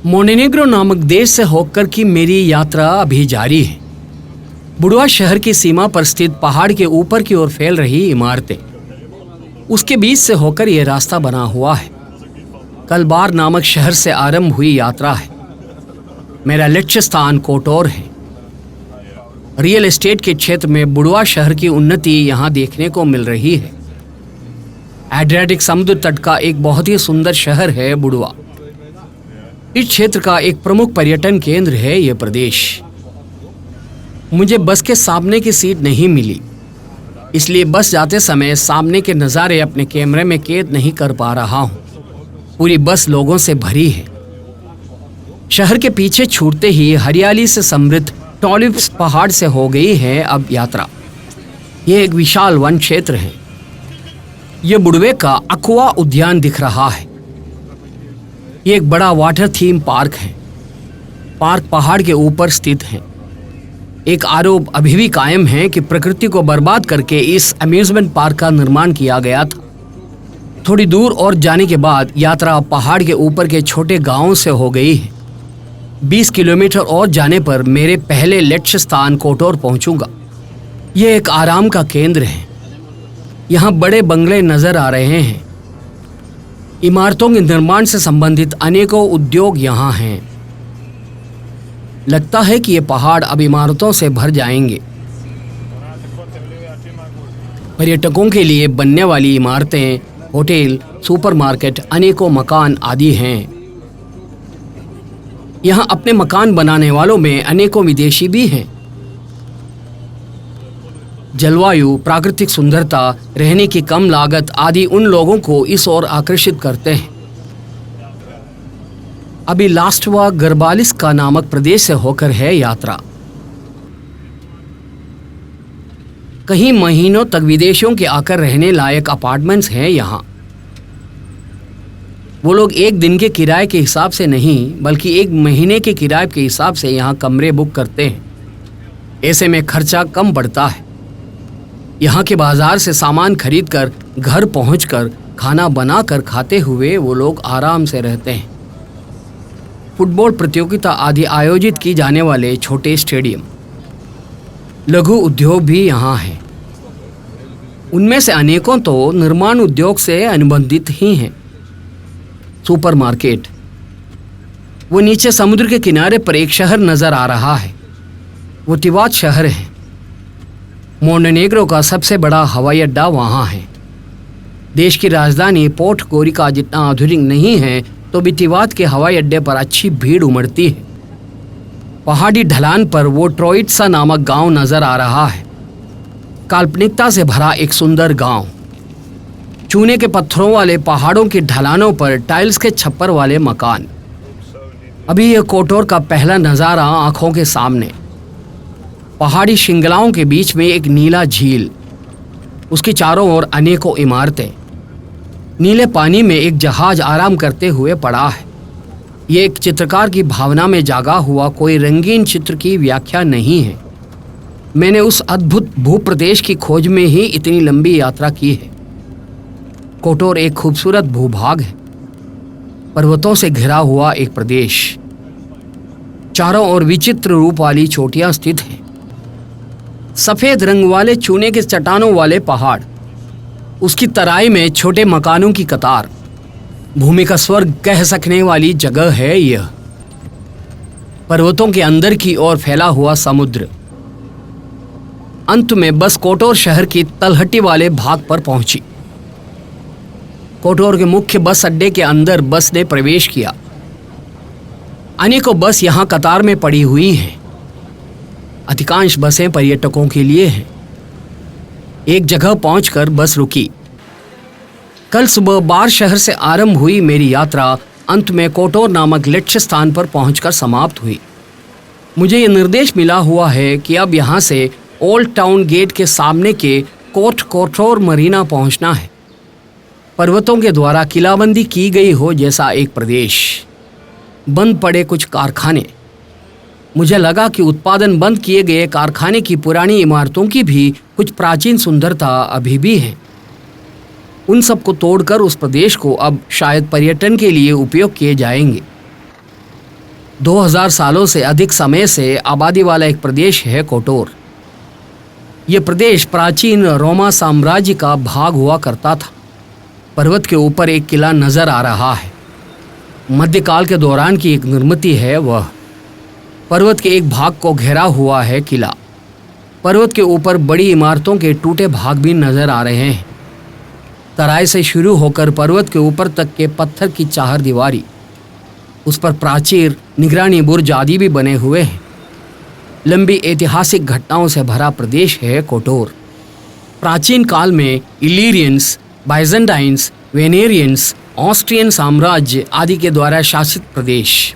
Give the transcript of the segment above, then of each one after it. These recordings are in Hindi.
मोंटेनेग्रो नामक देश से होकर की मेरी यात्रा अभी जारी है। बुडवा शहर की सीमा पर स्थित पहाड़ के ऊपर की ओर फैल रही इमारतें, उसके बीच से होकर यह रास्ता बना हुआ है। कलबार नामक शहर से आरंभ हुई यात्रा है। मेरा लक्ष्य स्थान कोटोर है। रियल एस्टेट के क्षेत्र में बुडवा शहर की उन्नति यहाँ देखने को मिल रही है। एड्रियाटिक समुद्र तट का एक बहुत ही सुंदर शहर है बुडवा। इस क्षेत्र का एक प्रमुख पर्यटन केंद्र है यह प्रदेश। मुझे बस के सामने की सीट नहीं मिली, इसलिए बस जाते समय सामने के नज़ारे अपने कैमरे में कैद नहीं कर पा रहा हूँ। पूरी बस लोगों से भरी है। शहर के पीछे छूटते ही हरियाली से समृद्ध टॉलिव्स पहाड़ से हो गई है अब यात्रा। यह एक विशाल वन क्षेत्र है। यह बुडवे का अक्वा उद्यान दिख रहा है। ये एक बड़ा वाटर थीम पार्क है। पार्क पहाड़ के ऊपर स्थित है। एक आरोप अभी भी कायम है कि प्रकृति को बर्बाद करके इस अम्यूजमेंट पार्क का निर्माण किया गया था। थोड़ी दूर और जाने के बाद यात्रा पहाड़ के ऊपर के छोटे गांवों से हो गई है। 20 किलोमीटर और जाने पर मेरे पहले लक्ष्य स्थान कोटोर पहुंचूंगा। यह एक आराम का केंद्र है। यहाँ बड़े बंगले नजर आ रहे हैं। इमारतों के निर्माण से संबंधित अनेकों उद्योग यहाँ हैं। लगता है कि ये पहाड़ अब इमारतों से भर जाएंगे। पर्यटकों के लिए बनने वाली इमारतें, होटल, सुपरमार्केट, अनेकों मकान आदि हैं। यहाँ अपने मकान बनाने वालों में अनेकों विदेशी भी हैं। जलवायु, प्राकृतिक सुंदरता, रहने की कम लागत आदि उन लोगों को इस ओर आकर्षित करते हैं। अभी लास्टवा गरबालिस का नामक प्रदेश से होकर है यात्रा। कई महीनों तक विदेशियों के आकर रहने लायक अपार्टमेंट्स हैं यहाँ। वो लोग एक दिन के किराए के हिसाब से नहीं, बल्कि एक महीने के किराए के हिसाब से यहाँ कमरे बुक करते हैं। ऐसे में खर्चा कम पड़ता है। यहाँ के बाजार से सामान खरीदकर घर पहुँचकर खाना बनाकर खाते हुए वो लोग आराम से रहते हैं। फुटबॉल प्रतियोगिता आदि आयोजित की जाने वाले छोटे स्टेडियम, लघु उद्योग भी यहाँ हैं। उनमें से अनेकों तो निर्माण उद्योग से अनुबंधित ही हैं। सुपरमार्केट, वो नीचे समुद्र के किनारे पर एक शहर नजर आ रहा है। वो तिवात शहर है। मोंटेनेग्रो का सबसे बड़ा हवाई अड्डा वहाँ है। देश की राजधानी पोर्ट गोरिका जितना आधुनिक नहीं है, तो भी तिवात के हवाई अड्डे पर अच्छी भीड़ उमड़ती है। पहाड़ी ढलान पर वो ट्रोइट्सा नामक गांव नजर आ रहा है। काल्पनिकता से भरा एक सुंदर गांव। चूने के पत्थरों वाले पहाड़ों की ढलानों पर टाइल्स के छप्पर वाले मकान। अभी यह कोटोर का पहला नज़ारा आंखों के सामने। पहाड़ी श्रृंखलाओं के बीच में एक नीला झील, उसके चारों ओर अनेकों इमारतें। नीले पानी में एक जहाज आराम करते हुए पड़ा है। ये एक चित्रकार की भावना में जागा हुआ कोई रंगीन चित्र की व्याख्या नहीं है। मैंने उस अद्भुत भूप्रदेश की खोज में ही इतनी लंबी यात्रा की है। कोटोर एक खूबसूरत भूभाग है। पर्वतों से घिरा हुआ एक प्रदेश। चारों ओर विचित्र रूप वाली चोटियां स्थित हैं। सफेद रंग वाले चूने के चट्टानों वाले पहाड़, उसकी तराई में छोटे मकानों की कतार। भूमि का स्वर्ग कह सकने वाली जगह है यह। पर्वतों के अंदर की ओर फैला हुआ समुद्र। अंत में बस कोटोर शहर की तलहटी वाले भाग पर पहुंची। कोटोर के मुख्य बस अड्डे के अंदर बस ने प्रवेश किया। अनेकों बस यहाँ कतार में पड़ी हुई हैं। अधिकांश बसें पर्यटकों के लिए हैं। एक जगह पहुंचकर बस रुकी। कल सुबह बार शहर से आरंभ हुई मेरी यात्रा अंत में कोटोर नामक लक्ष्य स्थान पर पहुंचकर समाप्त हुई। मुझे ये निर्देश मिला हुआ है कि अब यहाँ से ओल्ड टाउन गेट के सामने के कोटोर मरीना पहुंचना है। पर्वतों के द्वारा किलाबंदी की गई हो जैसा एक प्रदेश। बंद पड़े कुछ कारखाने। मुझे लगा कि उत्पादन बंद किए गए कारखाने की पुरानी इमारतों की भी कुछ प्राचीन सुंदरता अभी भी है। उन सब को तोड़कर उस प्रदेश को अब शायद पर्यटन के लिए उपयोग किए जाएंगे। 2000 सालों से अधिक समय से आबादी वाला एक प्रदेश है कोटोर। यह प्रदेश प्राचीन रोमा साम्राज्य का भाग हुआ करता था। पर्वत के ऊपर एक किला नजर आ रहा है। मध्यकाल के दौरान की एक निर्मित है वह। पर्वत के एक भाग को घेरा हुआ है किला। पर्वत के ऊपर बड़ी इमारतों के टूटे भाग भी नजर आ रहे हैं। तराई से शुरू होकर पर्वत के ऊपर तक के पत्थर की चार दीवारी, उस पर प्राचीर निगरानी बुर्ज आदि भी बने हुए हैं। लंबी ऐतिहासिक घटनाओं से भरा प्रदेश है कोटोर। प्राचीन काल में इलीरियंस, बाइजेंटाइंस, वेनेरियंस, ऑस्ट्रियन साम्राज्य आदि के द्वारा शासित प्रदेश।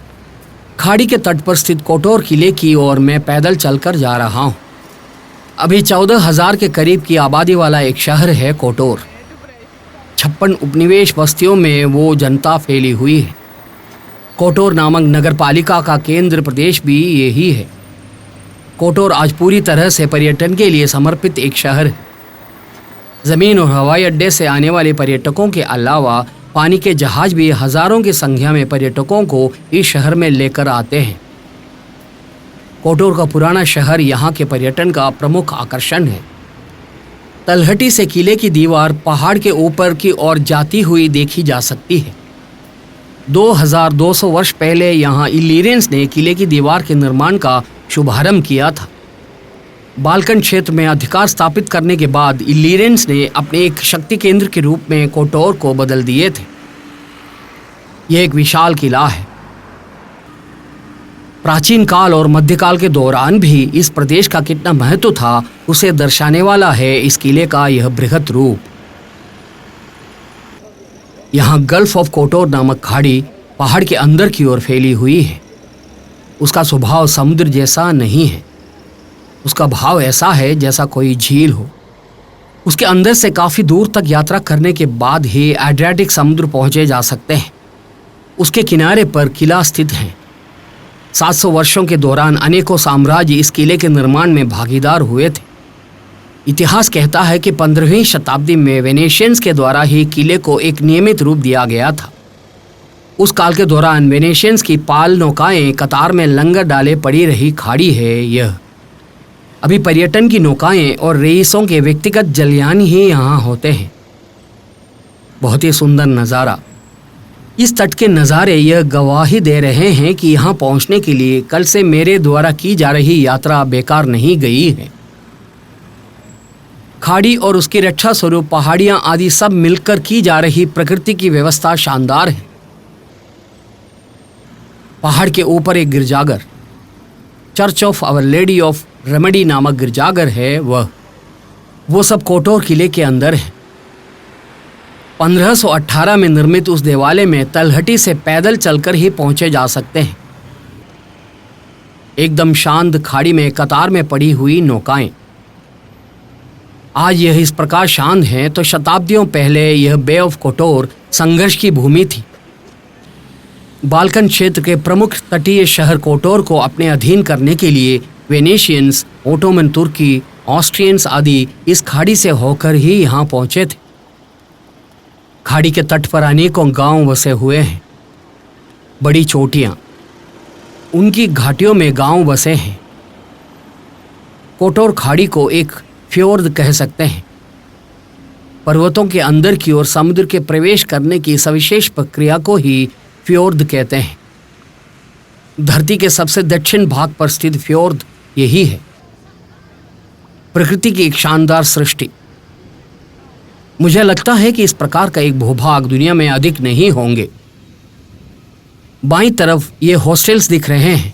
खाड़ी के तट पर स्थित कोटोर किले की ओर मैं पैदल चलकर जा रहा हूँ। अभी 14,000 के करीब की आबादी वाला एक शहर है कोटोर। 56 उपनिवेश बस्तियों में वो जनता फैली हुई है। कोटोर नामक नगरपालिका का केंद्र प्रदेश भी यही है। कोटोर आज पूरी तरह से पर्यटन के लिए समर्पित एक शहर है। जमीन और हवाई अड्डे से आने वाले पर्यटकों के अलावा पानी के जहाज भी हजारों की संख्या में पर्यटकों को इस शहर में लेकर आते हैं। कोटोर का पुराना शहर यहाँ के पर्यटन का प्रमुख आकर्षण है। तलहटी से किले की दीवार पहाड़ के ऊपर की ओर जाती हुई देखी जा सकती है। 2200 वर्ष पहले यहाँ इलीरियंस ने किले की दीवार के निर्माण का शुभारंभ किया था। बाल्कन क्षेत्र में अधिकार स्थापित करने के बाद इलीरियंस ने अपने एक शक्ति केंद्र के रूप में कोटोर को बदल दिए थे। यह एक विशाल किला है। प्राचीन काल और मध्यकाल के दौरान भी इस प्रदेश का कितना महत्व था उसे दर्शाने वाला है इस किले का यह बृहत रूप। यहाँ गल्फ ऑफ कोटोर नामक खाड़ी पहाड़ के अंदर की ओर फैली हुई है। उसका स्वभाव समुद्र जैसा नहीं है। उसका भाव ऐसा है जैसा कोई झील हो। उसके अंदर से काफी दूर तक यात्रा करने के बाद ही एड्रियाटिक समुद्र पहुंचे जा सकते हैं। उसके किनारे पर किला स्थित है। 700 वर्षों के दौरान अनेकों साम्राज्य इस किले के निर्माण में भागीदार हुए थे। इतिहास कहता है कि 15वीं शताब्दी में वेनेशियंस के द्वारा ही किले को एक नियमित रूप दिया गया था। उस काल के दौरान वेनेशियंस की पाल नौकाएं कतार में लंगर डाले पड़ी रही खाड़ी है यह। अभी पर्यटन की नौकाएं और रईसों के व्यक्तिगत जलयान ही यहाँ होते हैं। बहुत ही सुंदर नज़ारा। इस तट के नज़ारे यह गवाही दे रहे हैं कि यहाँ पहुँचने के लिए कल से मेरे द्वारा की जा रही यात्रा बेकार नहीं गई है। खाड़ी और उसकी रक्षा स्वरूप पहाड़ियाँ आदि सब मिलकर की जा रही प्रकृति की व्यवस्था शानदार है। पहाड़ के ऊपर एक गिरजाघर, church of our lady of remedy नामक गिरजाघर है वो सब कोटोर किले के अंदर है। 1518 में निर्मित उस देवालय में तलहटी से पैदल चलकर ही पहुंचे जा सकते हैं। एकदम शांत खाड़ी में कतार में पड़ी हुई नौकाएं। आज यह इस प्रकार शांत है तो शताब्दियों पहले यह बे ऑफ कोटोर संघर्ष की भूमि थी। बाल्कन क्षेत्र के प्रमुख तटीय शहर कोटोर को अपने अधीन करने के लिए वेनेशियंस, ओटोमन तुर्की, ऑस्ट्रियंस आदि इस खाड़ी से होकर ही यहाँ पहुंचे थे। खाड़ी के तट पर अनेकों गांव बसे हुए हैं। बड़ी चोटियां, उनकी घाटियों में गांव बसे हैं। कोटोर खाड़ी को एक फ्योर्ड कह सकते हैं। पर्वतों के अंदर की ओर समुद्र के प्रवेश करने की सविशेष प्रक्रिया को ही फ्योर्ड कहते हैं। धरती के सबसे दक्षिण भाग पर स्थित फ्योर्ड यही है। प्रकृति की एक शानदार सृष्टि। मुझे लगता है कि इस प्रकार का एक भूभाग दुनिया में अधिक नहीं होंगे। बाईं तरफ ये हॉस्टल्स दिख रहे हैं।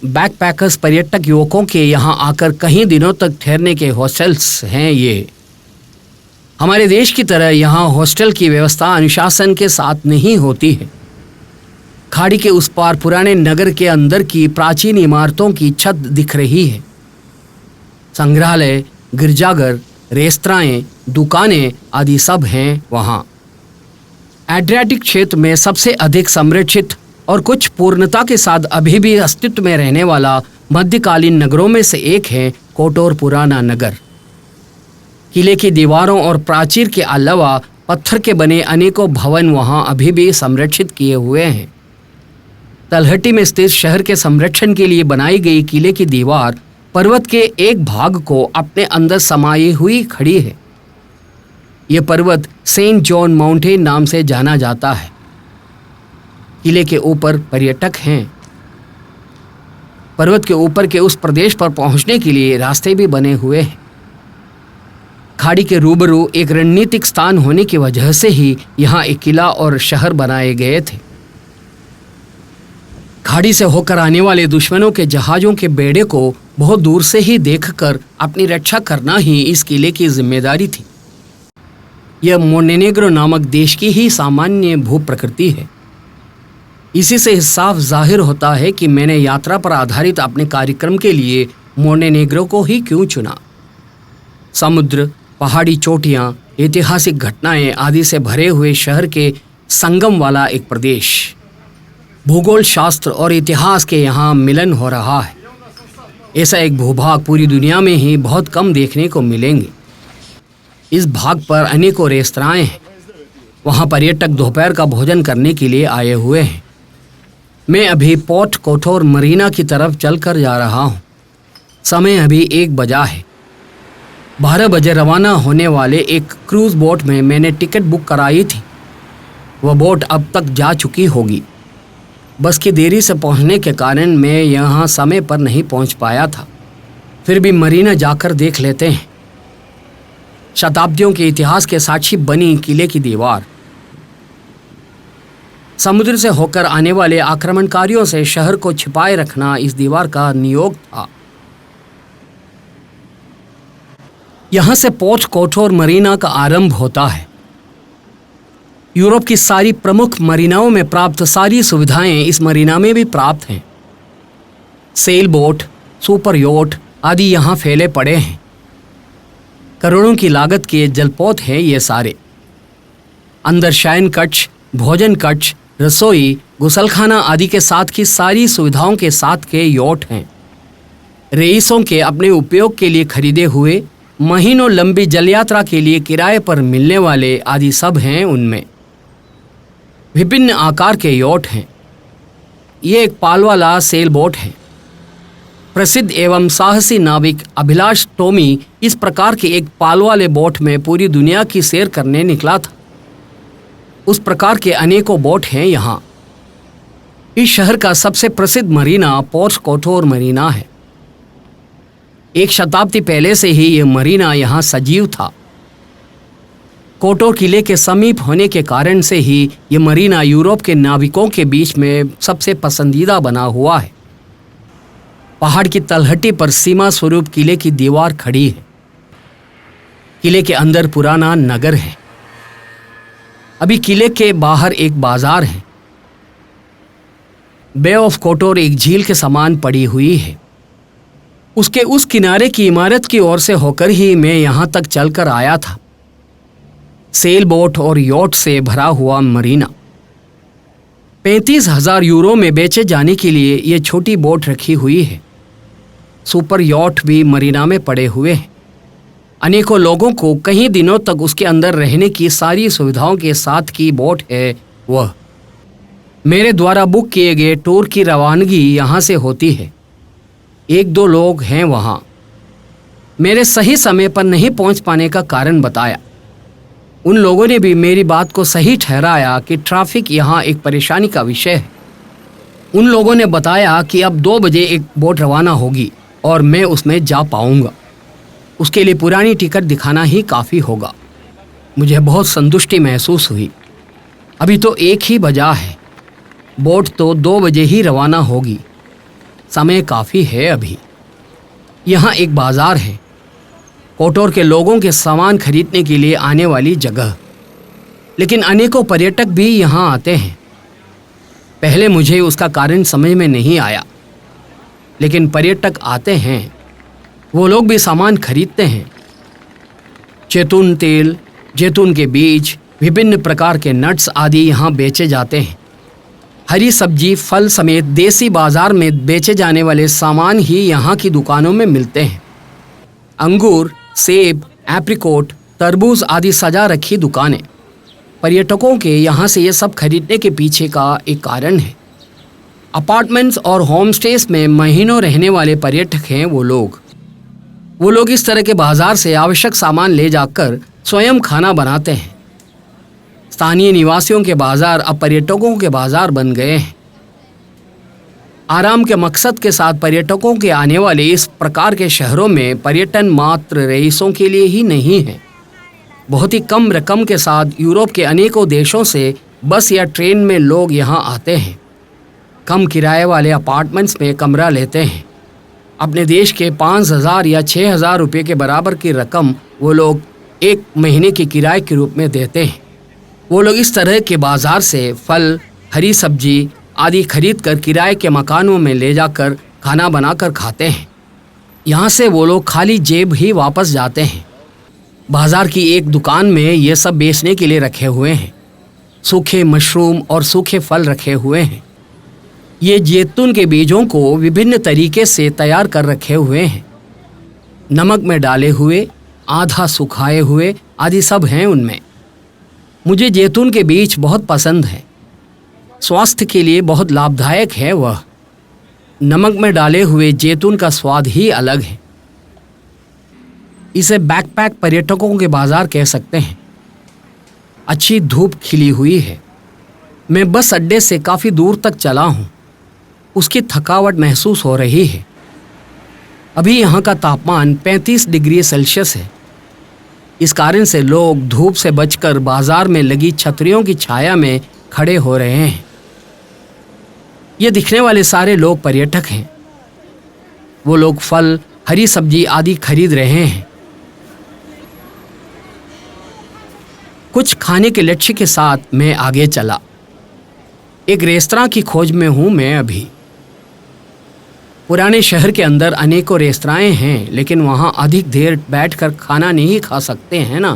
बैकपैकर्स पर्यटक युवकों के यहाँ आकर कई दिनों तक ठहरने के हॉस्टल्स हैं ये। हमारे देश की तरह यहाँ हॉस्टल की व्यवस्था अनुशासन के साथ नहीं होती है। खाड़ी के उस पार पुराने नगर के अंदर की प्राचीन इमारतों की छत दिख रही है। संग्रहालय, गिरजाघर, रेस्तराएं, दुकानें आदि सब हैं वहाँ। एड्रियाटिक क्षेत्र में सबसे अधिक संरक्षित और कुछ पूर्णता के साथ अभी भी अस्तित्व में रहने वाला मध्यकालीन नगरों में से एक है कोटोर पुराना नगर। किले की दीवारों और प्राचीर के अलावा पत्थर के बने अनेकों भवन वहाँ अभी भी संरक्षित किए हुए हैं। तलहटी में स्थित शहर के संरक्षण के लिए बनाई गई किले की दीवार पर्वत के एक भाग को अपने अंदर समाई हुई खड़ी है। यह पर्वत सेंट जॉन माउंटेन नाम से जाना जाता है। किले के ऊपर पर्यटक हैं। पर्वत के ऊपर के उस प्रदेश पर पहुंचने के लिए रास्ते भी बने हुए हैं। खाड़ी के रूबरू एक रणनीतिक स्थान होने की वजह से ही यहां एक किला और शहर बनाए गए थे। खाड़ी से होकर आने वाले दुश्मनों के जहाजों के बेड़े को बहुत दूर से ही देखकर अपनी रक्षा करना ही इस किले की जिम्मेदारी थी। यह मोंटेनेग्रो नामक देश की ही सामान्य भू प्रकृति है। इसी से साफ जाहिर होता है कि मैंने यात्रा पर आधारित अपने कार्यक्रम के लिए मोंटेनेग्रो को ही क्यों चुना। समुद्र, पहाड़ी चोटियां, ऐतिहासिक घटनाएं आदि से भरे हुए शहर के संगम वाला एक प्रदेश। भूगोल शास्त्र और इतिहास के यहाँ मिलन हो रहा है। ऐसा एक भूभाग पूरी दुनिया में ही बहुत कम देखने को मिलेंगे। इस भाग पर अनेकों रेस्तराएं हैं। वहाँ पर्यटक दोपहर का भोजन करने के लिए आए हुए हैं। मैं अभी पोर्ट कोठोर मरीना की तरफ चलकर जा रहा हूँ। समय अभी 1 बजा है। 12 बजे रवाना होने वाले एक क्रूज बोट में मैंने टिकट बुक कराई थी। वह बोट अब तक जा चुकी होगी। बस की देरी से पहुंचने के कारण मैं यहाँ समय पर नहीं पहुंच पाया था। फिर भी मरीना जाकर देख लेते हैं। शताब्दियों के इतिहास के साक्षी बनी किले की दीवार। समुद्र से होकर आने वाले आक्रमणकारियों से शहर को छिपाए रखना इस दीवार का नियोग था। यहाँ से पोर्ट कोठोर मरीना का आरंभ होता है। यूरोप की सारी प्रमुख मरीनाओं में प्राप्त सारी सुविधाएं इस मरीना में भी प्राप्त हैं। सेल बोट, सुपर योट आदि यहाँ फैले पड़े हैं। करोड़ों की लागत के जलपोत हैं ये सारे। अंदर शयन कक्ष, भोजन कक्ष, रसोई, गुसलखाना आदि के साथ की सारी सुविधाओं के साथ के योट हैं। रईसों के अपने उपयोग के लिए खरीदे हुए, महीनों लंबी जलयात्रा के लिए किराए पर मिलने वाले आदि सब हैं उनमें। विभिन्न आकार के योट हैं। ये एक पाल वाला सेल बोट है। प्रसिद्ध एवं साहसी नाविक अभिलाष टोमी इस प्रकार के एक पाल वाले बोट में पूरी दुनिया की सैर करने निकला था। उस प्रकार के अनेकों बोट हैं यहाँ। इस शहर का सबसे प्रसिद्ध मरीना पोर्ट कोठोर मरीना है। 1 शताब्दी पहले से ही ये मरीना यहाँ सजीव था। कोठोर किले के समीप होने के कारण से ही ये मरीना यूरोप के नाविकों के बीच में सबसे पसंदीदा बना हुआ है। पहाड़ की तलहटी पर सीमा स्वरूप किले की दीवार खड़ी है। किले के अंदर पुराना नगर है। अभी किले के बाहर एक बाजार है। बे ऑफ कोठोर एक झील के समान पड़ी हुई है। उसके उस किनारे की इमारत की ओर से होकर ही मैं यहाँ तक चलकर आया था। सेल बोट और यॉट से भरा हुआ मरीना। 35,000 यूरो में बेचे जाने के लिए ये छोटी बोट रखी हुई है। सुपर यॉट भी मरीना में पड़े हुए हैं। अनेकों लोगों को कई दिनों तक उसके अंदर रहने की सारी सुविधाओं के साथ की बोट है वह। मेरे द्वारा बुक किए गए टूर की रवानगी यहाँ से होती है। 1-2 लोग हैं वहाँ। मेरे सही समय पर नहीं पहुँच पाने का कारण बताया। उन लोगों ने भी मेरी बात को सही ठहराया कि ट्रैफिक यहाँ एक परेशानी का विषय है। उन लोगों ने बताया कि अब 2 बजे एक बोट रवाना होगी और मैं उसमें जा पाऊँगा। उसके लिए पुरानी टिकट दिखाना ही काफ़ी होगा। मुझे बहुत संतुष्टि महसूस हुई। अभी तो 1 ही बजा है। बोट तो 2 बजे ही रवाना होगी। समय काफ़ी है अभी। यहाँ एक बाज़ार है। कोठोर के लोगों के सामान खरीदने के लिए आने वाली जगह। लेकिन अनेकों पर्यटक भी यहाँ आते हैं। पहले मुझे उसका कारण समझ में नहीं आया, लेकिन पर्यटक आते हैं। वो लोग भी सामान खरीदते हैं। जैतून तेल, जैतून के बीज, विभिन्न प्रकार के नट्स आदि यहाँ बेचे जाते हैं। हरी सब्जी, फल समेत देसी बाजार में बेचे जाने वाले सामान ही यहाँ की दुकानों में मिलते हैं। अंगूर, सेब, एप्रिकॉट, तरबूज आदि सजा रखी दुकानें। पर्यटकों के यहाँ से ये सब खरीदने के पीछे का एक कारण है। अपार्टमेंट्स और होम स्टेज में महीनों रहने वाले पर्यटक हैं वो लोग इस तरह के बाजार से आवश्यक सामान ले जाकर स्वयं खाना बनाते हैं। स्थानीय निवासियों के बाजार अब पर्यटकों के बाजार बन गए हैं। आराम के मकसद के साथ पर्यटकों के आने वाले इस प्रकार के शहरों में पर्यटन मात्र रईसों के लिए ही नहीं है। बहुत ही कम रकम के साथ यूरोप के अनेकों देशों से बस या ट्रेन में लोग यहाँ आते हैं। कम किराए वाले अपार्टमेंट्स में कमरा लेते हैं। अपने देश के 5,000 या 6,000 रुपये के बराबर की रकम वो लोग 1 महीने के किराए के रूप में देते हैं। वो लोग इस तरह के बाजार से फल, हरी सब्जी आदि खरीद कर किराए के मकानों में ले जाकर खाना बनाकर खाते हैं। यहाँ से वो लोग खाली जेब ही वापस जाते हैं। बाजार की एक दुकान में ये सब बेचने के लिए रखे हुए हैं। सूखे मशरूम और सूखे फल रखे हुए हैं। ये जैतून के बीजों को विभिन्न तरीके से तैयार कर रखे हुए हैं। नमक में डाले हुए, आधा सुखाए हुए आदि सब हैं उनमें। मुझे जैतून के बीज बहुत पसंद है। स्वास्थ्य के लिए बहुत लाभदायक है वह। नमक में डाले हुए जैतून का स्वाद ही अलग है। इसे बैकपैक पर्यटकों के बाजार कह सकते हैं। अच्छी धूप खिली हुई है। मैं बस अड्डे से काफ़ी दूर तक चला हूँ। उसकी थकावट महसूस हो रही है। अभी यहाँ का तापमान 35 डिग्री सेल्सियस है। इस कारण से लोग धूप से बचकर बाजार में लगी छतरियों की छाया में खड़े हो रहे हैं। ये दिखने वाले सारे लोग पर्यटक हैं। वो लोग फल, हरी सब्जी आदि खरीद रहे हैं। कुछ खाने के लक्ष्य के साथ मैं आगे चला। एक रेस्तरां की खोज में हूं मैं अभी। पुराने शहर के अंदर अनेकों रेस्तराएं हैं, लेकिन वहां अधिक देर बैठकर खाना नहीं खा सकते हैं ना।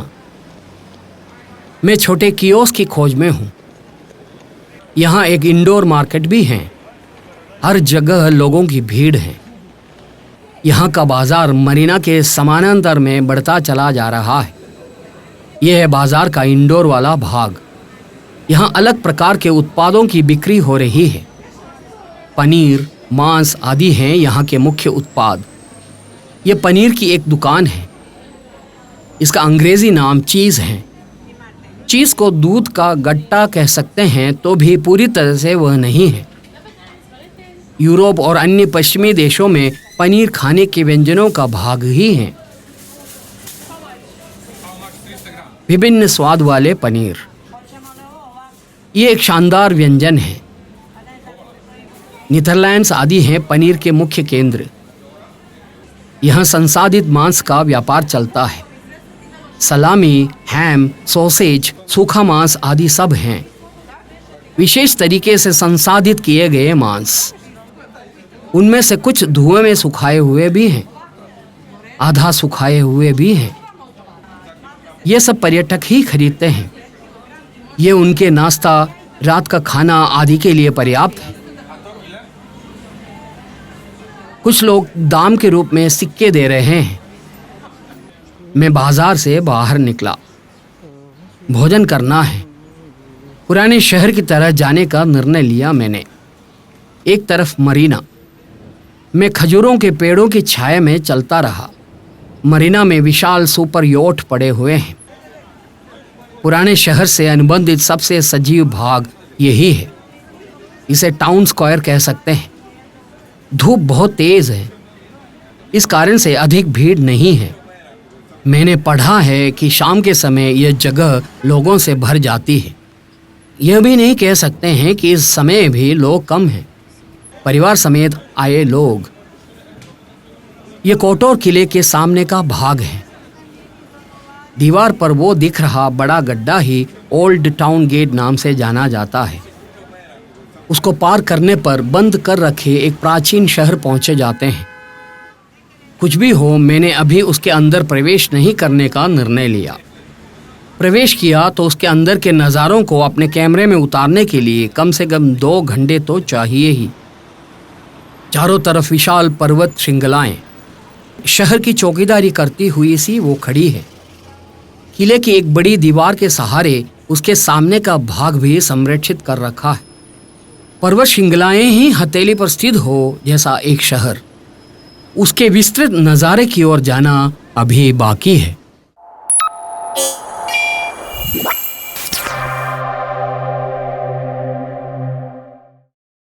मैं छोटे कियोस्क की खोज में हूं। यहाँ एक इंडोर मार्केट भी है। हर जगह लोगों की भीड़ है। यहाँ का बाजार मरीना के समानांतर में बढ़ता चला जा रहा है। यह है बाजार का इंडोर वाला भाग। यहाँ अलग प्रकार के उत्पादों की बिक्री हो रही है। पनीर, मांस आदि हैं यहाँ के मुख्य उत्पाद। ये पनीर की एक दुकान है। इसका अंग्रेजी नाम चीज़ है। चीज़ को दूध का गट्टा कह सकते हैं तो भी पूरी तरह से वह नहीं है। यूरोप और अन्य पश्चिमी देशों में पनीर खाने के व्यंजनों का भाग ही है। विभिन्न स्वाद वाले पनीर, ये एक शानदार व्यंजन है। नीदरलैंड्स आदि हैं पनीर के मुख्य केंद्र। यहाँ संसाधित मांस का व्यापार चलता है। सलामी, हैम, सॉसेज, सूखा मांस आदि सब हैं। विशेष तरीके से संसाधित किए गए मांस। उनमें से कुछ धुएं में सुखाए हुए भी हैं, आधा सुखाए हुए भी हैं। ये सब पर्यटक ही खरीदते हैं। ये उनके नाश्ता, रात का खाना आदि के लिए पर्याप्त है। कुछ लोग दाम के रूप में सिक्के दे रहे हैं। मैं बाजार से बाहर निकला। भोजन करना है। पुराने शहर की तरह जाने का निर्णय लिया मैंने। एक तरफ मरीना। मैं खजूरों के पेड़ों की छाया में चलता रहा। मरीना में विशाल सुपर यॉट पड़े हुए हैं। पुराने शहर से अनुबंधित सबसे सजीव भाग यही है। इसे टाउन स्क्वायर कह सकते हैं। धूप बहुत तेज है, इस कारण से अधिक भीड़ नहीं है। मैंने पढ़ा है कि शाम के समय यह जगह लोगों से भर जाती है। यह भी नहीं कह सकते हैं कि इस समय भी लोग कम हैं। परिवार समेत आए लोग। ये कोटोर किले के सामने का भाग है। दीवार पर वो दिख रहा बड़ा गड्ढा ही ओल्ड टाउन गेट नाम से जाना जाता है। उसको पार करने पर बंद कर रखे एक प्राचीन शहर पहुंचे जाते हैं। कुछ भी हो, मैंने अभी उसके अंदर प्रवेश नहीं करने का निर्णय लिया। प्रवेश किया तो उसके अंदर के नज़ारों को अपने कैमरे में उतारने के लिए कम से कम 2 घंटे तो चाहिए ही। चारों तरफ विशाल पर्वत श्रृंखलाएं। शहर की चौकीदारी करती हुई सी वो खड़ी है। किले की एक बड़ी दीवार के सहारे उसके सामने का भाग भी संरक्षित कर रखा है। पर्वत श्रृंखलाएं ही हथेली पर स्थित हो जैसा एक शहर, उसके विस्तृत नजारे की ओर जाना अभी बाकी है।